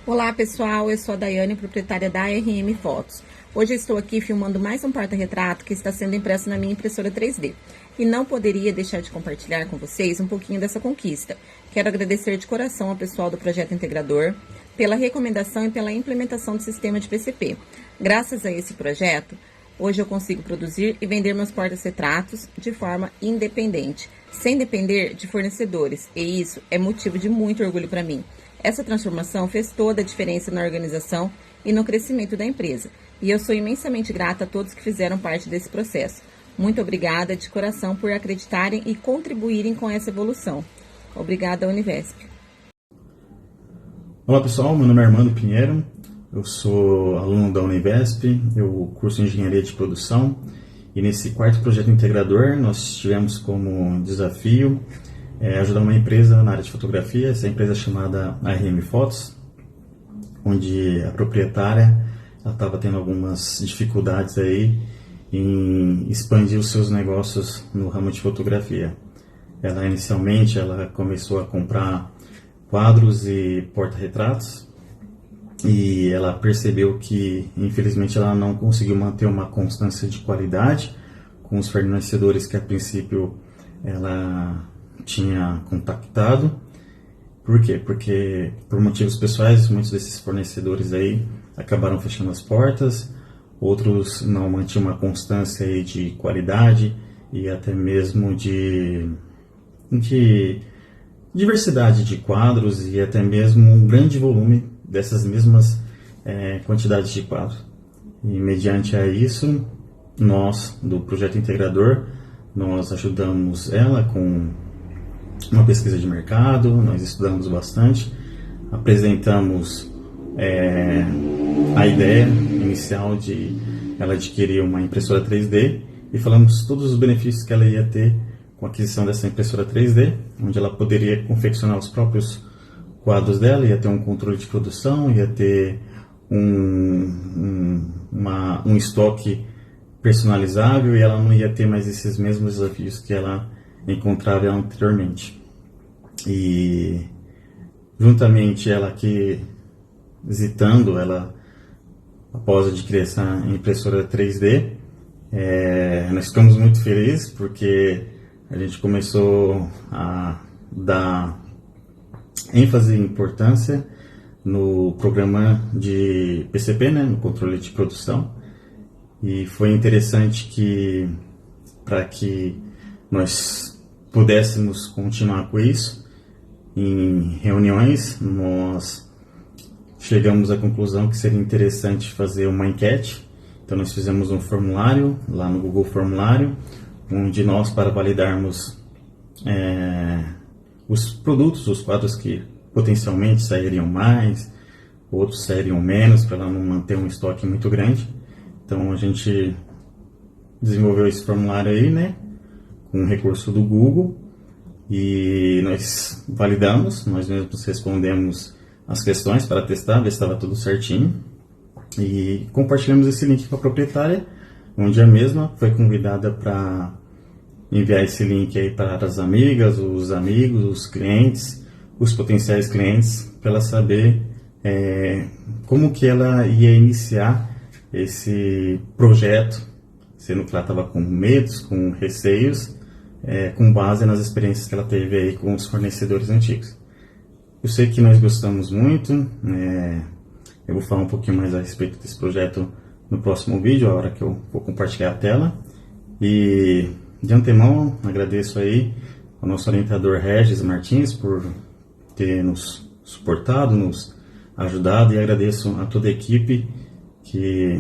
Olá pessoal, eu sou a Daiane, proprietária da RM Fotos. Hoje eu estou aqui filmando mais um porta-retrato que está sendo impresso na minha impressora 3D. E não poderia deixar de compartilhar com vocês um pouquinho dessa conquista. Quero agradecer de coração ao pessoal do Projeto Integrador pela recomendação e pela implementação do sistema de PCP. Graças a esse projeto, hoje eu consigo produzir e vender meus porta-retratos de forma independente, sem depender de fornecedores, e isso é motivo de muito orgulho para mim. Essa transformação fez toda a diferença na organização e no crescimento da empresa, e eu sou imensamente grata a todos que fizeram parte desse processo. Muito obrigada de coração por acreditarem e contribuírem com essa evolução. Obrigada, Univesp. Olá pessoal, meu nome é Armando Pinheiro, eu sou aluno da Univesp, eu curso Engenharia de Produção, e nesse quarto projeto integrador nós tivemos como desafio ajudar uma empresa na área de fotografia, essa empresa é chamada RM Fotos, onde a proprietária estava tendo algumas dificuldades aí em expandir os seus negócios no ramo de fotografia. Ela inicialmente começou a comprar quadros e porta-retratos, e ela percebeu que infelizmente ela não conseguiu manter uma constância de qualidade com os fornecedores que a princípio ela tinha contactado. Por quê? Porque por motivos pessoais muitos desses fornecedores aí acabaram fechando as portas, outros não mantinham uma constância aí de qualidade e até mesmo de diversidade de quadros e até mesmo um grande volume dessas mesmas quantidades de quadros. E mediante a isso, nós do Projeto Integrador, nós ajudamos ela com uma pesquisa de mercado, nós estudamos bastante, apresentamos a ideia inicial de ela adquirir uma impressora 3D e falamos todos os benefícios que ela ia ter com a aquisição dessa impressora 3D, onde ela poderia confeccionar os próprios quadros dela, ia ter um controle de produção, ia ter um estoque personalizável e ela não ia ter mais esses mesmos desafios que ela encontrava anteriormente. E juntamente ela aqui visitando, ela após adquirir essa impressora 3D, nós ficamos muito felizes porque a gente começou a dar ênfase e importância no programa de PCP, né, no controle de produção, e foi interessante que para que nós pudéssemos continuar com isso, em reuniões nós chegamos à conclusão que seria interessante fazer uma enquete. Então nós fizemos um formulário lá no Google Formulário, onde nós, para validarmos os produtos, os quadros que potencialmente sairiam mais, outros sairiam menos, para ela não manter um estoque muito grande. Então a gente desenvolveu esse formulário aí, né, com um recurso do Google, e nós validamos, nós mesmos respondemos as questões para testar, ver se estava tudo certinho, e compartilhamos esse link com a proprietária, onde a mesma foi convidada para enviar esse link aí para as amigas, os amigos, os clientes, os potenciais clientes, para ela saber como que ela ia iniciar esse projeto, sendo que ela estava com medos, com receios, com base nas experiências que ela teve aí com os fornecedores antigos. Eu sei que nós gostamos muito, eu vou falar um pouquinho mais a respeito desse projeto no próximo vídeo, a hora que eu vou compartilhar a tela. E de antemão agradeço aí ao nosso orientador Regis Martins por ter nos suportado, nos ajudado, e agradeço a toda a equipe que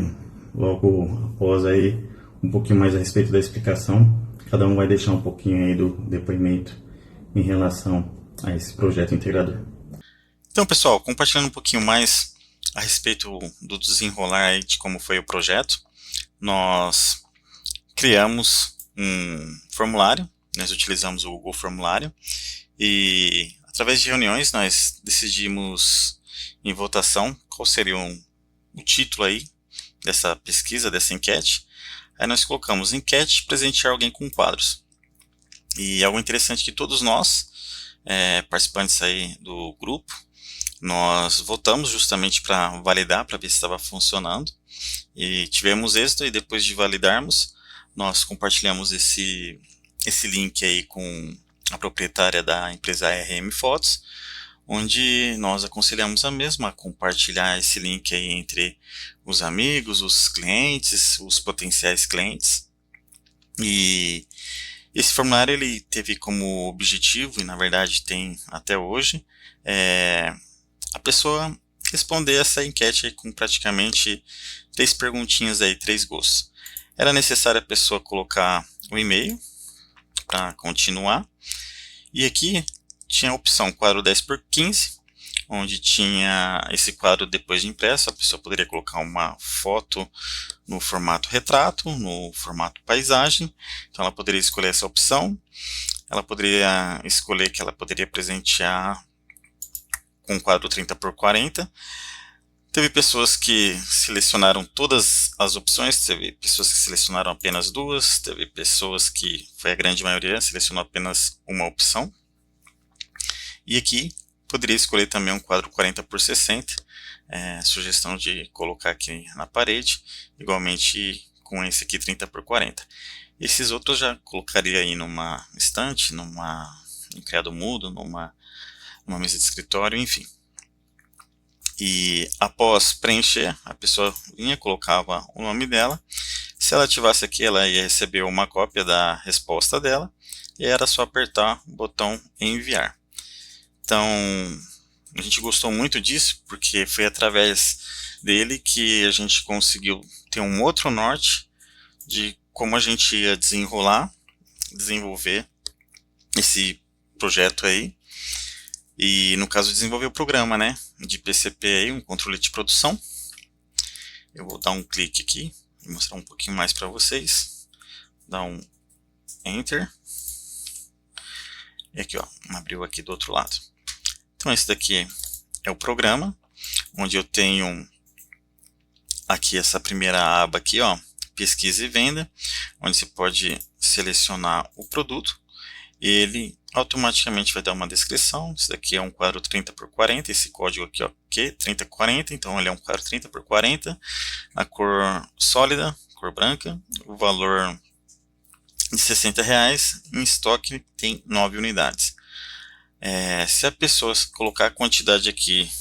logo após aí um pouquinho mais a respeito da explicação, cada um vai deixar um pouquinho aí do depoimento em relação a esse projeto integrador. Então pessoal, compartilhando um pouquinho mais a respeito do desenrolar aí de como foi o projeto, nós criamos um formulário, nós utilizamos o Google Formulário, e através de reuniões nós decidimos em votação qual seria o título aí dessa pesquisa, dessa enquete. Aí nós colocamos enquete presentear alguém com quadros. E algo interessante que todos nós, participantes aí do grupo, nós voltamos justamente para validar, para ver se estava funcionando, e tivemos êxito, e depois de validarmos, nós compartilhamos esse link aí com a proprietária da empresa RM Fotos, onde nós aconselhamos a mesma a compartilhar esse link aí entre os amigos, os clientes, os potenciais clientes. E esse formulário ele teve como objetivo, e na verdade tem até hoje, a pessoa responder essa enquete aí com praticamente 3 perguntinhas aí, 3 gostos. Era necessário a pessoa colocar o e-mail para continuar, e aqui tinha a opção quadro 10x15, onde tinha esse quadro depois de impresso. A pessoa poderia colocar uma foto no formato retrato, no formato paisagem, então ela poderia escolher essa opção. Ela poderia escolher que ela poderia presentear com quadro 30x40. Teve pessoas que selecionaram todas as opções, teve pessoas que selecionaram apenas 2, teve pessoas que, foi a grande maioria, selecionou apenas uma opção. E aqui poderia escolher também um quadro 40x60, sugestão de colocar aqui na parede, igualmente com esse aqui 30x40. Esses outros já colocaria aí numa estante, em criado mudo, numa mesa de escritório, enfim. E após preencher, a pessoa vinha, colocava o nome dela. Se ela ativasse aqui, ela ia receber uma cópia da resposta dela, e era só apertar o botão enviar. Então, a gente gostou muito disso, porque foi através dele que a gente conseguiu ter um outro norte de como a gente ia desenvolver esse projeto aí. E no caso desenvolver o programa, né, de PCP aí, um controle de produção. Eu vou dar um clique aqui e mostrar um pouquinho mais para vocês. Dar um Enter. E aqui, ó, abriu aqui do outro lado. Então esse daqui é o programa, onde eu tenho aqui essa primeira aba aqui, ó, pesquisa e venda, onde você pode selecionar o produto. Ele automaticamente vai dar uma descrição. Isso daqui é um quadro 30x40, esse código aqui, ó, Q3040, então ele é um quadro 30x40, a cor sólida, cor branca, o valor de R$60, em estoque tem 9 unidades. Se a pessoa colocar a quantidade aqui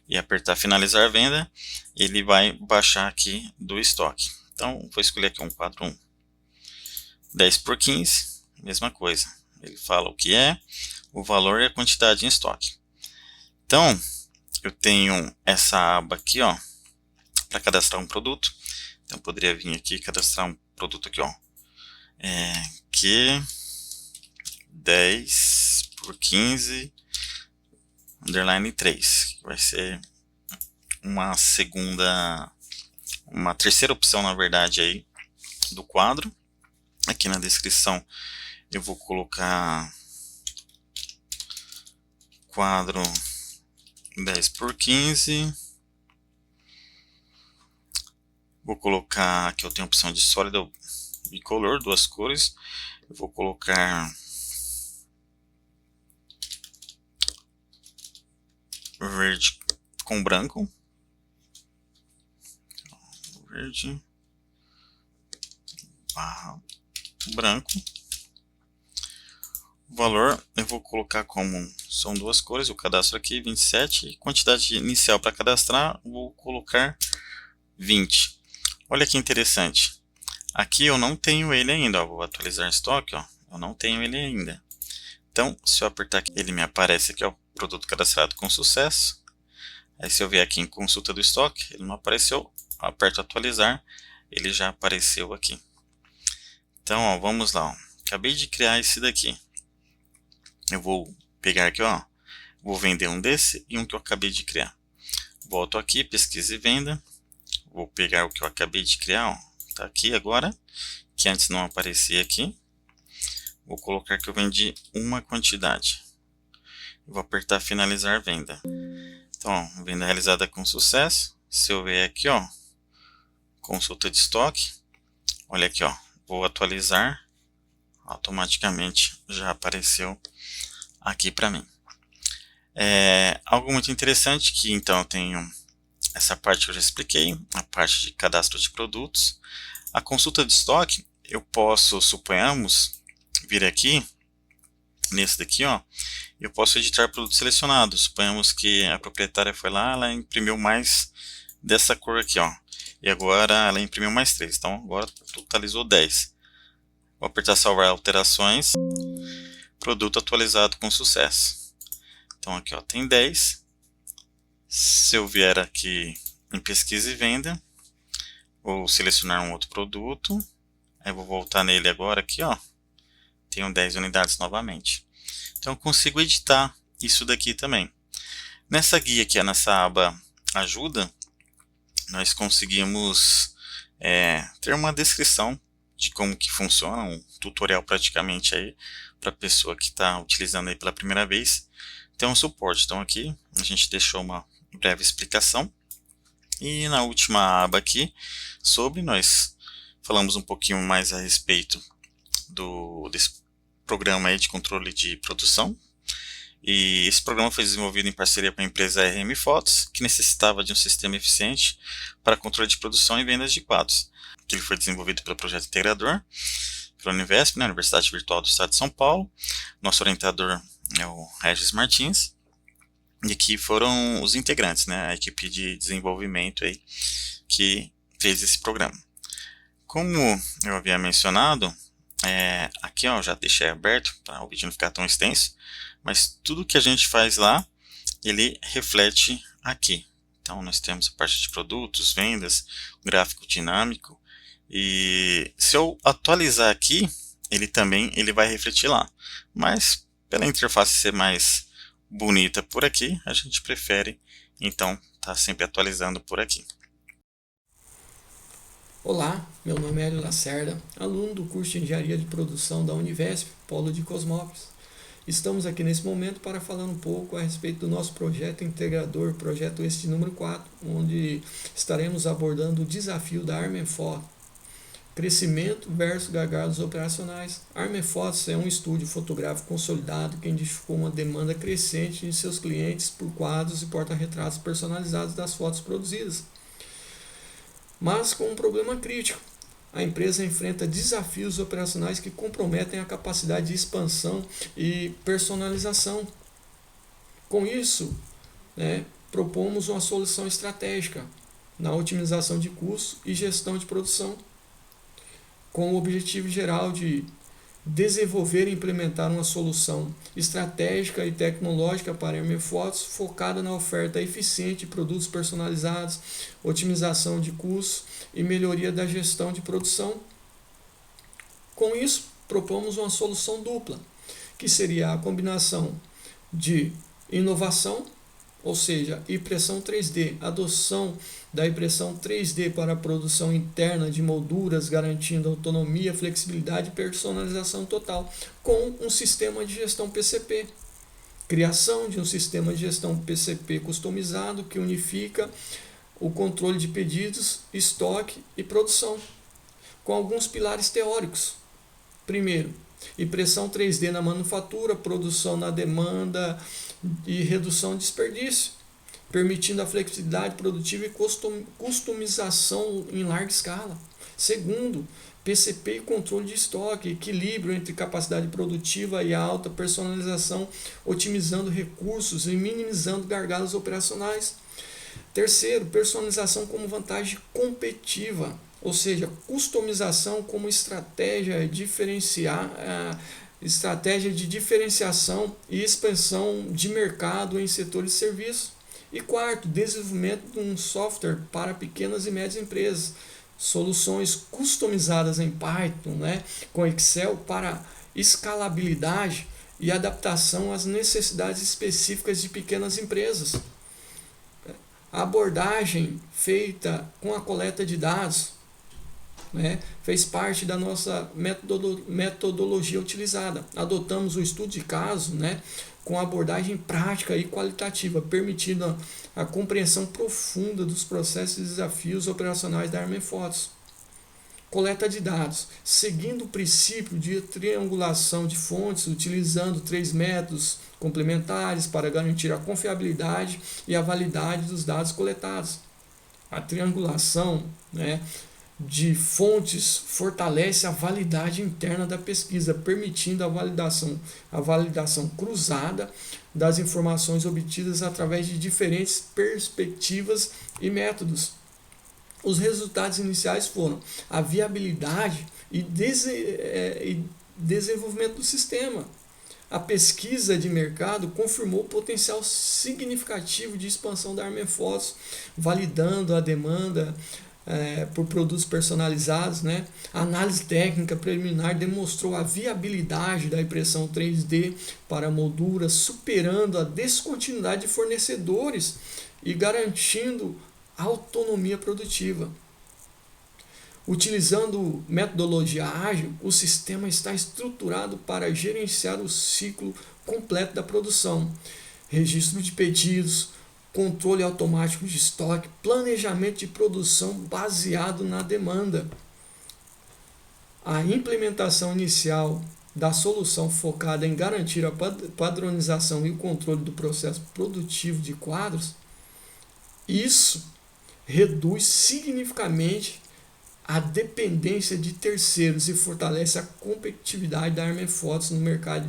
e apertar finalizar a venda, ele vai baixar aqui do estoque. Então vou escolher aqui um quadro 10x15, mesma coisa. Ele fala o que é, o valor e a quantidade em estoque. Então, eu tenho essa aba aqui, ó, para cadastrar um produto. Então, eu poderia vir aqui e cadastrar um produto aqui, ó. Q10x15, underline 3. Que vai ser uma terceira opção, na verdade, aí, do quadro. Aqui na descrição, eu vou colocar quadro 10x15. Vou colocar aqui, eu tenho a opção de sólida e color, 2 cores. Eu vou colocar verde com branco. Verde barra branco. O valor eu vou colocar como são 2 cores, o cadastro aqui 27, e quantidade inicial para cadastrar vou colocar 20. Olha que interessante, aqui eu não tenho ele ainda, ó, vou atualizar estoque, ó, eu não tenho ele ainda. Então se eu apertar aqui, ele me aparece aqui, ó, produto cadastrado com sucesso. Aí se eu vier aqui em consulta do estoque, ele não apareceu, aperto atualizar, ele já apareceu aqui. Então ó, vamos lá, ó. Acabei de criar esse daqui. Eu vou pegar aqui, ó, vou vender um desse e um que eu acabei de criar. Volto aqui, pesquisa e venda. Vou pegar o que eu acabei de criar, ó, tá aqui agora, que antes não aparecia aqui. Vou colocar que eu vendi uma quantidade. Vou apertar finalizar venda. Então, ó, venda realizada com sucesso. Se eu ver aqui, ó, consulta de estoque, olha aqui, ó, vou atualizar, automaticamente já apareceu aqui para mim. Algo muito interessante que então eu tenho essa parte que eu já expliquei, a parte de cadastro de produtos. A consulta de estoque, eu posso, suponhamos, vir aqui, nesse daqui, ó, eu posso editar produtos selecionados. Suponhamos que a proprietária foi lá, ela imprimiu mais dessa cor aqui, ó, e agora ela imprimiu mais 3, então agora totalizou 10. Vou apertar salvar alterações, produto atualizado com sucesso. Então aqui, ó, tem 10. Se eu vier aqui em pesquisa e venda, vou selecionar um outro produto, aí vou voltar nele agora aqui, ó, tenho 10 unidades novamente. Então eu consigo editar isso daqui também. Nessa guia aqui, nessa aba ajuda, nós conseguimos ter uma descrição de como que funciona, um tutorial praticamente aí para a pessoa que está utilizando aí pela primeira vez. Tem um suporte, então aqui a gente deixou uma breve explicação. E na última aba aqui, nós falamos um pouquinho mais a respeito desse programa aí de controle de produção. E esse programa foi desenvolvido em parceria com a empresa RM Fotos, que necessitava de um sistema eficiente para controle de produção e vendas de quadros. Ele foi desenvolvido pelo projeto integrador, pela Univesp, né, Universidade Virtual do Estado de São Paulo. Nosso orientador é o Regis Martins. E aqui foram os integrantes, né, a equipe de desenvolvimento aí, que fez esse programa. Como eu havia mencionado, aqui ó, já deixei aberto para o vídeo não ficar tão extenso, mas tudo que a gente faz lá, ele reflete aqui. Então nós temos a parte de produtos, vendas, gráfico dinâmico, e se eu atualizar aqui, ele vai refletir lá. Mas pela interface ser mais bonita por aqui, a gente prefere então estar sempre atualizando por aqui. Olá, meu nome é Hélio Lacerda, aluno do curso de Engenharia de Produção da Univesp, Polo de Cosmópolis. Estamos aqui nesse momento para falar um pouco a respeito do nosso projeto integrador, projeto este número 4, onde estaremos abordando o desafio da ArmandFoto, crescimento versus gargalos operacionais. A ArmandFoto é um estúdio fotográfico consolidado que identificou uma demanda crescente de seus clientes por quadros e porta-retratos personalizados das fotos produzidas. Mas com um problema crítico. A empresa enfrenta desafios operacionais que comprometem a capacidade de expansão e personalização. Com isso, propomos uma solução estratégica na otimização de custos e gestão de produção, com o objetivo geral de desenvolver e implementar uma solução estratégica e tecnológica para a ArmandFotos focada na oferta eficiente de produtos personalizados, otimização de custos e melhoria da gestão de produção. Com isso, propomos uma solução dupla, que seria a combinação de inovação, ou seja, impressão 3D, adoção da impressão 3D para a produção interna de molduras, garantindo autonomia, flexibilidade e personalização total, com um sistema de gestão PCP. Criação de um sistema de gestão PCP customizado que unifica o controle de pedidos, estoque e produção, com alguns pilares teóricos. Primeiro, impressão 3D na manufatura, produção na demanda e redução de desperdício, permitindo a flexibilidade produtiva e customização em larga escala. Segundo, PCP e controle de estoque, equilíbrio entre capacidade produtiva e alta personalização, otimizando recursos e minimizando gargalos operacionais. Terceiro, personalização como vantagem competitiva, ou seja, customização como estratégia de diferenciação e expansão de mercado em setores de serviço. E quarto, desenvolvimento de um software para pequenas e médias empresas, soluções customizadas em Python, com Excel para escalabilidade e adaptação às necessidades específicas de pequenas empresas. A abordagem feita com a coleta de dados fez parte da nossa metodologia utilizada. Adotamos o estudo de caso com abordagem prática e qualitativa, permitindo a compreensão profunda dos processos e desafios operacionais da ArmandFotos. coleta de dados, seguindo o princípio de triangulação de fontes, utilizando 3 métodos complementares para garantir a confiabilidade e a validade dos dados coletados. A triangulação, né, de fontes fortalece a validade interna da pesquisa, permitindo a validação cruzada das informações obtidas através de diferentes perspectivas e métodos. Os resultados iniciais foram a viabilidade e desenvolvimento do sistema. A pesquisa de mercado confirmou o potencial significativo de expansão da Armenfotos, validando a demanda por produtos personalizados, né? A análise técnica preliminar demonstrou a viabilidade da impressão 3D para molduras, superando a descontinuidade de fornecedores e garantindo autonomia produtiva. Utilizando metodologia ágil, o sistema está estruturado para gerenciar o ciclo completo da produção, registro de pedidos, controle automático de estoque, planejamento de produção baseado na demanda. A implementação inicial da solução focada em garantir a padronização e o controle do processo produtivo de quadros, isso reduz significativamente a dependência de terceiros e fortalece a competitividade da Armenfotos no mercado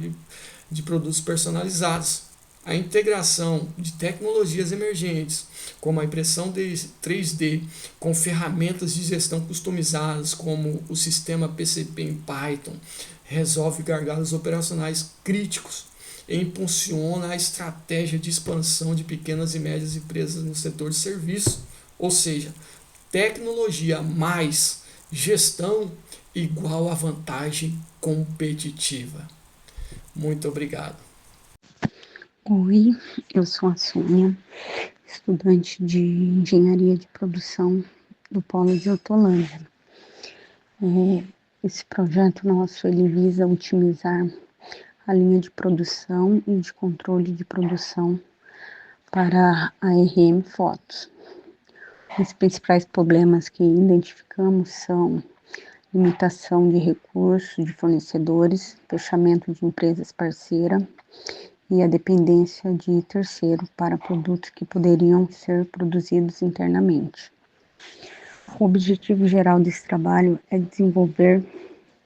de produtos personalizados. A integração de tecnologias emergentes, como a impressão 3D, com ferramentas de gestão customizadas, como o sistema PCP em Python, resolve gargalos operacionais críticos e impulsiona a estratégia de expansão de pequenas e médias empresas no setor de serviços, ou seja, tecnologia mais gestão igual a vantagem competitiva. Muito obrigado. Oi, eu sou a Sônia, estudante de Engenharia de Produção do Polo de Hortolândia. Esse projeto nosso ele visa otimizar a linha de produção e de controle de produção para a RM Fotos. Os principais problemas que identificamos são limitação de recursos de fornecedores, fechamento de empresas parceiras e a dependência de terceiro para produtos que poderiam ser produzidos internamente. O objetivo geral desse trabalho é desenvolver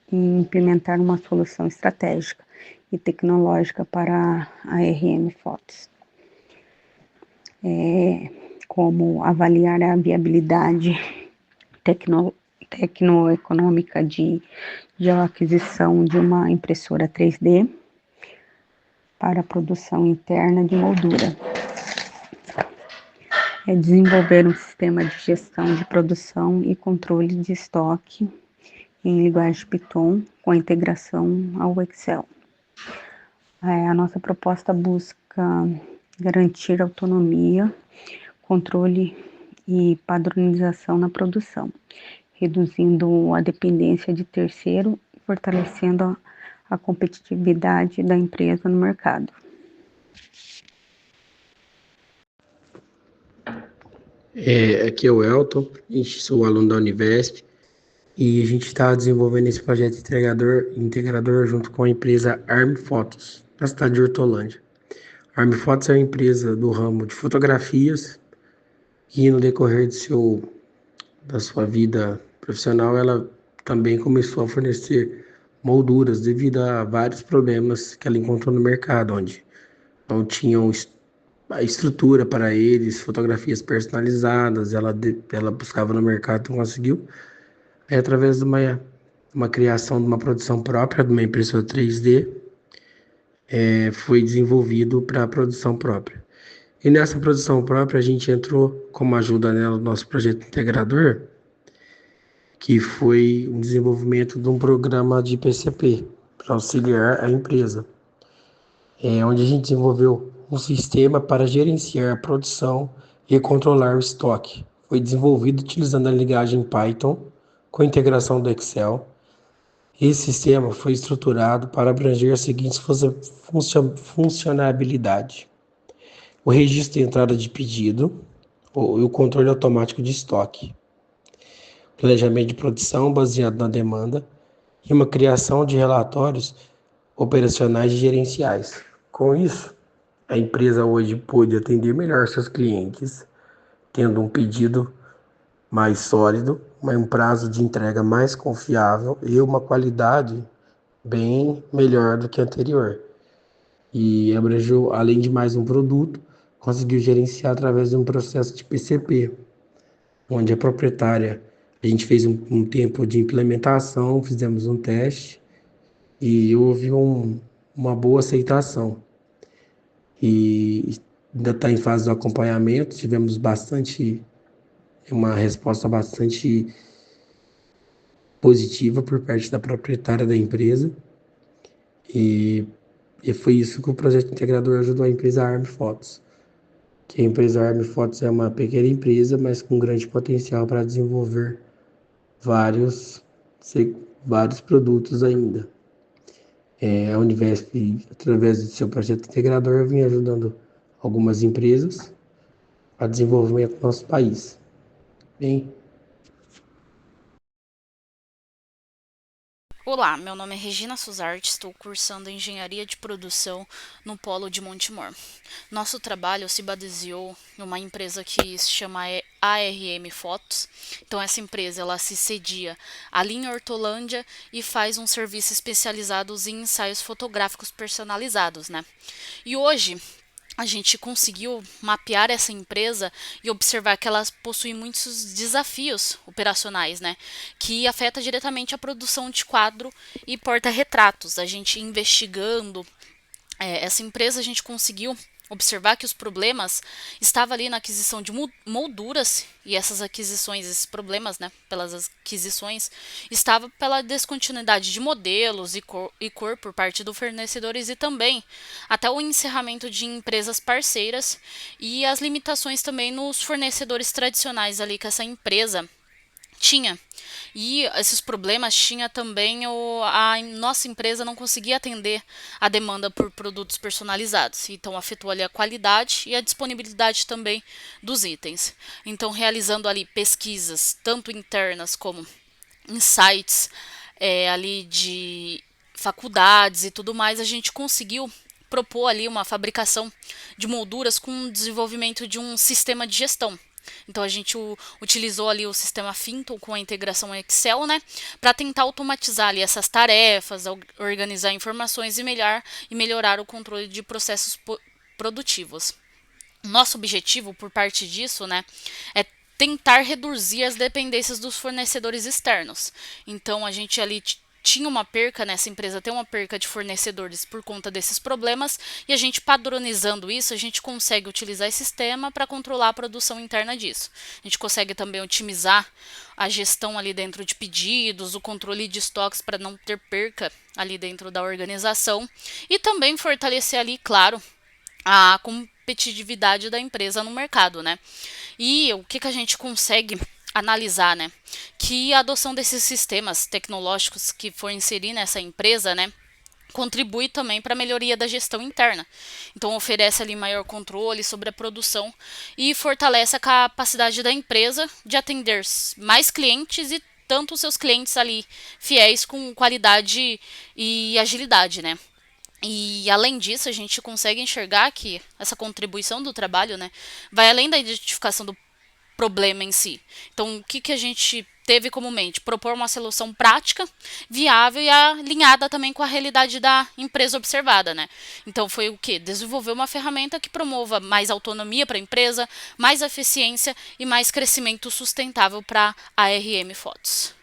e implementar uma solução estratégica e tecnológica para a RM Fotos, como avaliar a viabilidade tecnoeconômica de aquisição de uma impressora 3D para a produção interna de moldura. Desenvolver um sistema de gestão de produção e controle de estoque em linguagem Python com a integração ao Excel. A nossa proposta busca garantir autonomia, controle e padronização na produção, reduzindo a dependência de terceiro e fortalecendo a competitividade da empresa no mercado. Aqui é o Elton, sou aluno da Univesp e a gente está desenvolvendo esse projeto integrador junto com a empresa Armenfotos, na cidade de Hortolândia. A Armenfotos é uma empresa do ramo de fotografias e no decorrer da sua vida profissional ela também começou a fornecer molduras devido a vários problemas que ela encontrou no mercado, onde não tinham a estrutura para eles, fotografias personalizadas, ela buscava no mercado e não conseguiu. Aí, através de uma criação de uma produção própria, de uma impressora 3D, foi desenvolvido para a produção própria. E nessa produção própria a gente entrou como ajuda nela no nosso projeto integrador, que foi um desenvolvimento de um programa de PCP para auxiliar a empresa, onde a gente desenvolveu um sistema para gerenciar a produção e controlar o estoque. Foi desenvolvido utilizando a linguagem Python com integração do Excel. Esse sistema foi estruturado para abranger as seguintes funcionalidades: o registro de entrada de pedido e o controle automático de estoque, planejamento de produção baseado na demanda e uma criação de relatórios operacionais e gerenciais. Com isso, a empresa hoje pôde atender melhor seus clientes, tendo um pedido mais sólido, um prazo de entrega mais confiável e uma qualidade bem melhor do que a anterior. E abrangeu, além de mais um produto, conseguiu gerenciar através de um processo de PCP, onde a proprietária, a gente fez um tempo de implementação, fizemos um teste e houve uma boa aceitação. E ainda está em fase do acompanhamento, tivemos uma resposta bastante positiva por parte da proprietária da empresa. E foi isso que o projeto integrador ajudou a empresa Arm Fotos. Que a empresa Arm Fotos é uma pequena empresa, mas com grande potencial para desenvolver vários produtos ainda. A Univesp, através do seu projeto integrador, vem ajudando algumas empresas a desenvolvimento do nosso país. Bem, Olá, meu nome é Regina Suzarte, estou cursando Engenharia de Produção no Polo de Montemor. Nosso trabalho se baseou em uma empresa que se chama ARM Fotos. Então essa empresa ela se cedia ali em Hortolândia e faz um serviço especializado em ensaios fotográficos personalizados, né? E hoje a gente conseguiu mapear essa empresa e observar que ela possui muitos desafios operacionais, né? Que afeta diretamente a produção de quadro e porta-retratos. A gente investigando essa empresa, a gente conseguiu observar que os problemas estavam ali na aquisição de molduras, e essas aquisições, esses problemas, né, pelas aquisições, estavam pela descontinuidade de modelos e cor por parte dos fornecedores, e também até o encerramento de empresas parceiras e as limitações também nos fornecedores tradicionais ali que essa empresa tinha. E esses problemas tinha também a nossa empresa não conseguia atender a demanda por produtos personalizados. Então afetou ali a qualidade e a disponibilidade também dos itens. Então realizando ali pesquisas, tanto internas como em sites ali de faculdades e tudo mais, a gente conseguiu propor ali uma fabricação de molduras com o desenvolvimento de um sistema de gestão. Então a gente utilizou ali o sistema Finto com a integração Excel, né, para tentar automatizar ali essas tarefas, organizar informações e melhorar o controle de processos produtivos. Nosso objetivo por parte disso, né, é tentar reduzir as dependências dos fornecedores externos. Então a gente ali tinha uma perca, nessa empresa tem uma perca de fornecedores por conta desses problemas, e a gente padronizando isso, a gente consegue utilizar esse sistema para controlar a produção interna disso. A gente consegue também otimizar a gestão ali dentro de pedidos, o controle de estoques para não ter perca ali dentro da organização, e também fortalecer ali, claro, a competitividade da empresa no mercado, né? E o que a gente consegue analisar, né? Que a adoção desses sistemas tecnológicos que for inserir nessa empresa, né, contribui também para a melhoria da gestão interna. Então oferece ali maior controle sobre a produção e fortalece a capacidade da empresa de atender mais clientes, e tanto os seus clientes ali fiéis com qualidade e agilidade, né? E além disso, a gente consegue enxergar que essa contribuição do trabalho, né, vai além da identificação do problema em si. Então, o que a gente teve como mente? Propor uma solução prática, viável e alinhada também com a realidade da empresa observada, né? Então, foi o quê? Desenvolver uma ferramenta que promova mais autonomia para a empresa, mais eficiência e mais crescimento sustentável para a ARM Fotos.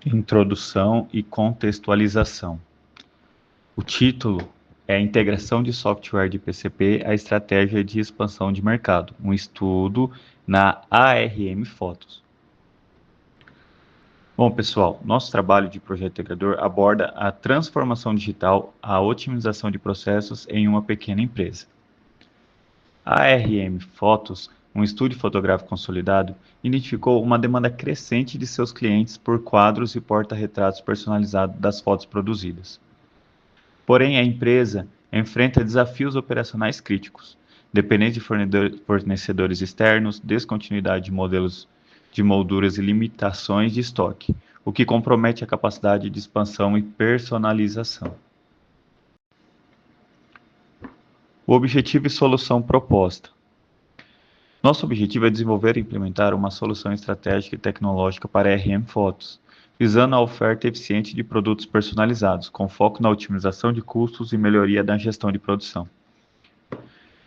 Introdução e contextualização. O título é a integração de software de PCP à estratégia de expansão de mercado, um estudo na ARM Fotos. Bom, pessoal, nosso trabalho de projeto integrador aborda a transformação digital, a otimização de processos em uma pequena empresa. A ARM Fotos, um estúdio fotográfico consolidado, identificou uma demanda crescente de seus clientes por quadros e porta-retratos personalizados das fotos produzidas. Porém, a empresa enfrenta desafios operacionais críticos, dependência de fornecedores externos, descontinuidade de modelos de molduras e limitações de estoque, o que compromete a capacidade de expansão e personalização. O objetivo e solução proposta. Nosso objetivo é desenvolver e implementar uma solução estratégica e tecnológica para RM Fotos, visando a oferta eficiente de produtos personalizados, com foco na otimização de custos e melhoria da gestão de produção.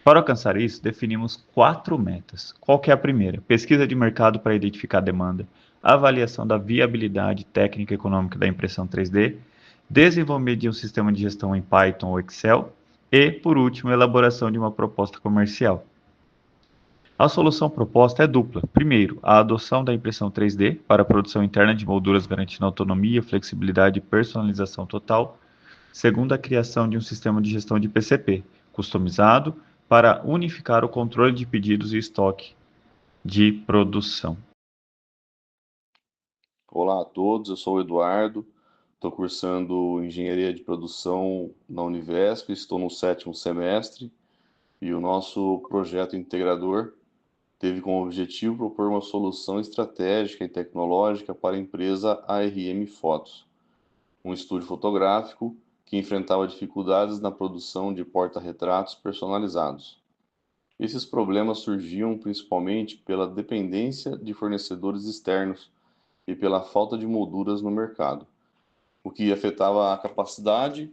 Para alcançar isso, definimos 4 metas. Qual que é a primeira? Pesquisa de mercado para identificar a demanda, avaliação da viabilidade técnica e econômica da impressão 3D, desenvolvimento de um sistema de gestão em Python ou Excel e, por último, elaboração de uma proposta comercial. A solução proposta é dupla. Primeiro, a adoção da impressão 3D para a produção interna de molduras garantindo autonomia, flexibilidade e personalização total. Segundo, a criação de um sistema de gestão de PCP, customizado, para unificar o controle de pedidos e estoque de produção. Olá a todos, eu sou o Eduardo, estou cursando Engenharia de Produção na Univesp, estou no 7º semestre e o nosso projeto integrador teve como objetivo propor uma solução estratégica e tecnológica para a empresa ARM Fotos, um estúdio fotográfico que enfrentava dificuldades na produção de porta-retratos personalizados. Esses problemas surgiam principalmente pela dependência de fornecedores externos e pela falta de molduras no mercado, o que afetava a capacidade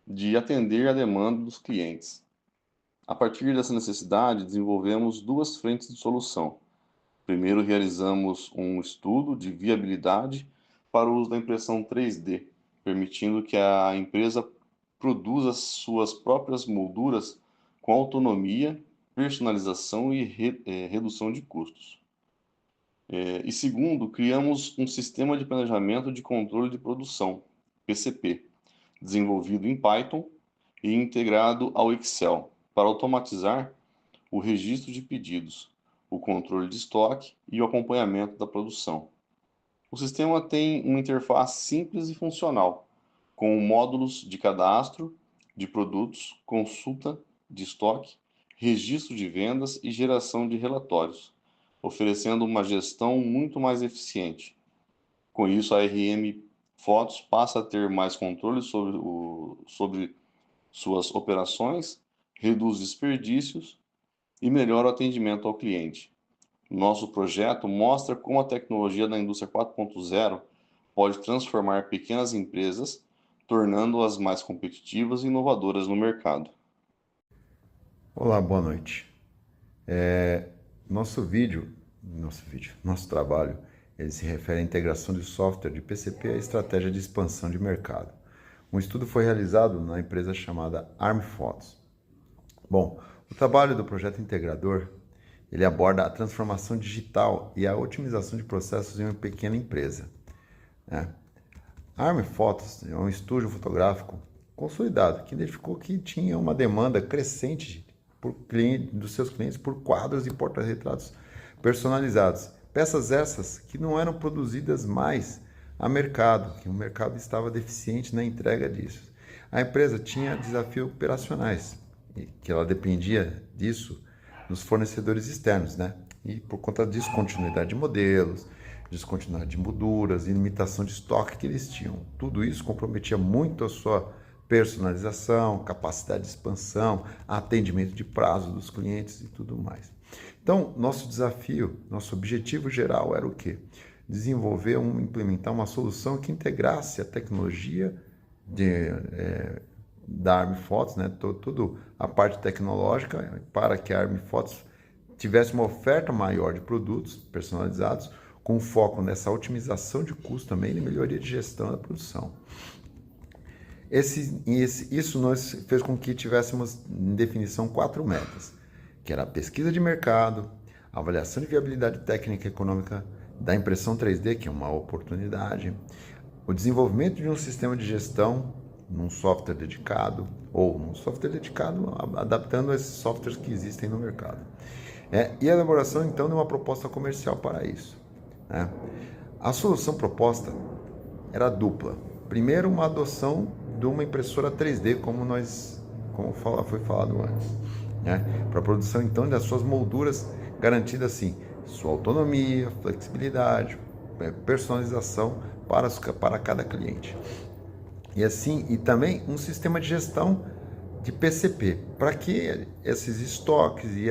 de atender a demanda dos clientes. A partir dessa necessidade, desenvolvemos 2 frentes de solução. Primeiro, realizamos um estudo de viabilidade para o uso da impressão 3D, permitindo que a empresa produza suas próprias molduras com autonomia, personalização e redução de custos. E segundo, criamos um sistema de planejamento de controle de produção, PCP, desenvolvido em Python e integrado ao Excel, para automatizar o registro de pedidos, o controle de estoque e o acompanhamento da produção. O sistema tem uma interface simples e funcional, com módulos de cadastro de produtos, consulta de estoque, registro de vendas e geração de relatórios, oferecendo uma gestão muito mais eficiente. Com isso, a RM Fotos passa a ter mais controle sobre suas operações, reduz desperdícios e melhora o atendimento ao cliente. Nosso projeto mostra como a tecnologia da indústria 4.0 pode transformar pequenas empresas, tornando-as mais competitivas e inovadoras no mercado. Olá, boa noite. Nosso trabalho, ele se refere à integração de software de PCP à estratégia de expansão de mercado. Um estudo foi realizado na empresa chamada ARM Fotos. Bom, o trabalho do projeto integrador, ele aborda a transformação digital e a otimização de processos em uma pequena empresa. A ARM Fotos é um estúdio fotográfico consolidado que identificou que tinha uma demanda crescente dos seus clientes por quadros e porta-retratos personalizados. Peças essas que não eram produzidas mais a mercado, que o mercado estava deficiente na entrega disso. A empresa tinha desafios operacionais, que ela dependia disso dos fornecedores externos, E por conta da descontinuidade de modelos, descontinuidade de molduras e limitação de estoque que eles tinham. Tudo isso comprometia muito a sua personalização, capacidade de expansão, atendimento de prazo dos clientes e tudo mais. Então, nosso desafio, nosso objetivo geral era o quê? Implementar uma solução que integrasse a tecnologia da ARM Fotos, toda a parte tecnológica, para que a ARM Fotos tivesse uma oferta maior de produtos personalizados, com foco nessa otimização de custo também e melhoria de gestão da produção. Isso nós fez com que tivéssemos em definição 4 metas, que era a pesquisa de mercado, a avaliação de viabilidade técnica e econômica da impressão 3D, que é uma oportunidade, o desenvolvimento de um sistema de gestão num software dedicado, adaptando a esses softwares que existem no mercado. E a elaboração, então, de uma proposta comercial para isso. A solução proposta era dupla. Primeiro, uma adoção de uma impressora 3D, como foi falado antes. né, para a produção então das suas molduras, garantindo assim sua autonomia, flexibilidade, personalização para cada cliente. E assim, e também um sistema de gestão de PCP, para que esses estoques e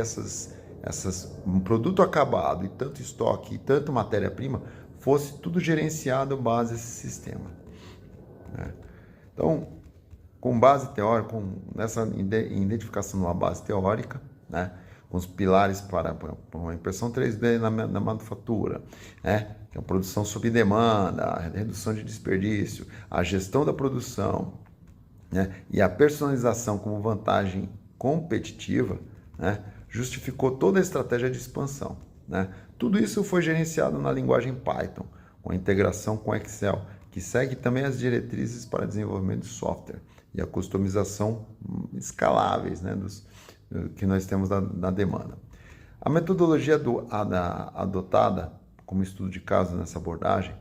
um produto acabado e tanto estoque e tanto matéria-prima fosse tudo gerenciado base esse sistema, né? Então, com base teórica, nessa identificação de uma base teórica, né, com os pilares para uma impressão 3D na manufatura, né, que é a produção sob demanda, a redução de desperdício, a gestão da produção, né, e a personalização como vantagem competitiva, né, justificou toda a estratégia de expansão, né? Tudo isso foi gerenciado na linguagem Python, com a integração com Excel, que segue também as diretrizes para desenvolvimento de software e a customização escaláveis, né, que nós temos na demanda. A metodologia adotada como estudo de caso nessa abordagem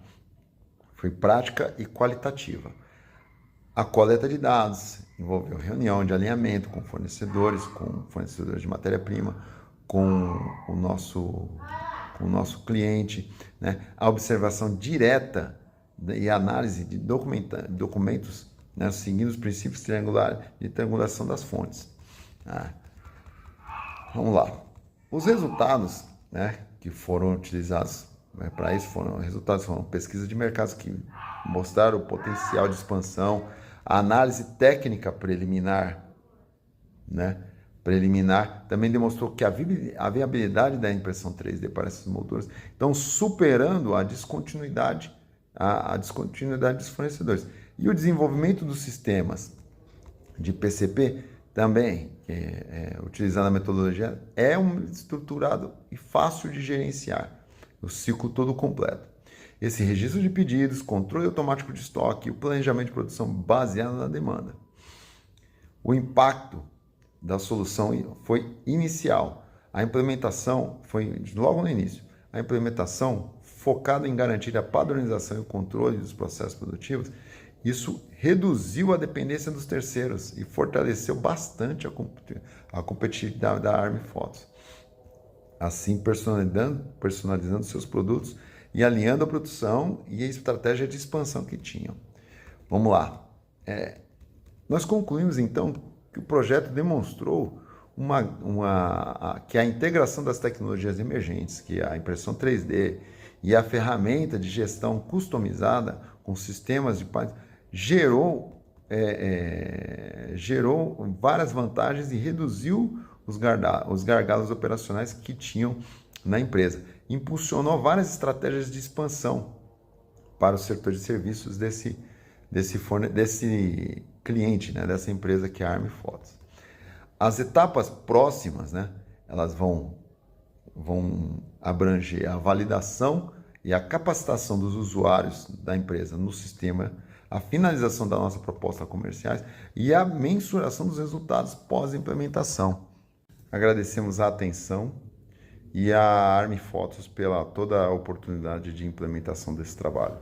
foi prática e qualitativa. A coleta de dados envolveu reunião de alinhamento com fornecedores de matéria-prima, com o nosso cliente, né? A observação direta e análise de documentos, né, seguindo os princípios de triangulação das fontes. Vamos lá. Os resultados, né, que foram utilizados, né, para isso foram pesquisas de mercados que mostraram o potencial de expansão, a análise técnica preliminar, né, também demonstrou que a viabilidade da impressão 3D para essas molduras estão superando a descontinuidade dos fornecedores. E o desenvolvimento dos sistemas de PCP também, utilizando a metodologia, é estruturado e fácil de gerenciar, o ciclo todo completo. Esse registro de pedidos, controle automático de estoque e o planejamento de produção baseado na demanda. O impacto da solução foi inicial. A implementação foi logo no início. A implementação focada em garantir a padronização e o controle dos processos produtivos, isso reduziu a dependência dos terceiros e fortaleceu bastante a competitividade da Arm Photos. Assim, personalizando seus produtos e alinhando a produção e a estratégia de expansão que tinham. Vamos lá. Nós concluímos, então, que o projeto demonstrou que a integração das tecnologias emergentes, que é a impressão 3D e a ferramenta de gestão customizada com sistemas de Python, gerou várias vantagens e reduziu os gargalos operacionais que tinham na empresa. Impulsionou várias estratégias de expansão para o setor de serviços desse cliente, né, dessa empresa que é a Arm Photos. As etapas próximas, né, elas vão abranger a validação e a capacitação dos usuários da empresa no sistema, a finalização da nossa proposta comerciais e a mensuração dos resultados pós-implementação. Agradecemos a atenção e a Arm Photos pela toda a oportunidade de implementação desse trabalho.